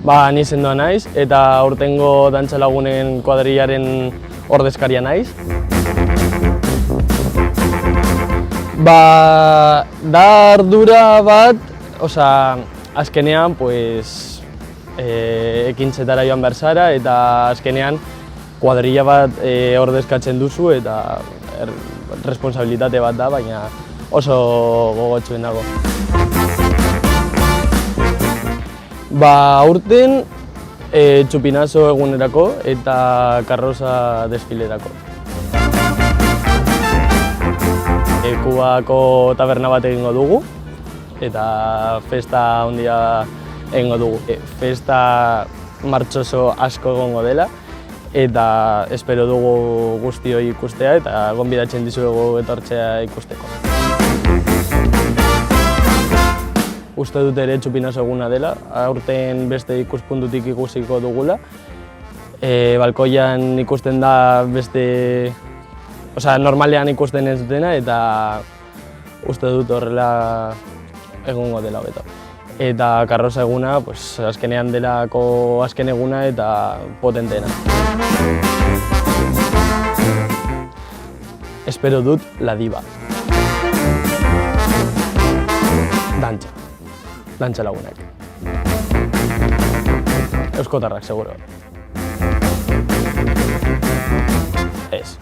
Ni sendoa naiz eta aurtengo dantza lagunen kuadrillaren ordezkaria naiz. Da ardura bat, azkenean ekintzetara joan behar zara eta azkenean kuadrilla bat ordezkatzen duzu eta responsabilitate bat da, baina oso gogotsuen dago. Aurten txupinazo egunerako eta karroza desfilerako. Kubako taberna bat egingo dugu eta festa handia egingo dugu. Festa martxoso asko egongo dela eta espero dugu guztioi ikustea eta gonbidatzen dizuegu etortzea ikusteko. Uste dut ere txupinazo eguna dela, aurten beste ikuspuntutik ikusiko dugula. Balkoian ikusten da beste... normalean ikusten ez dena eta uste dut horrela egongo dela hobeto. Eta karroza eguna, azkenean delako azken eguna eta potenteena. Espero dut la diva. Dantza lagunak. Euskotarrak, seguro. Ez.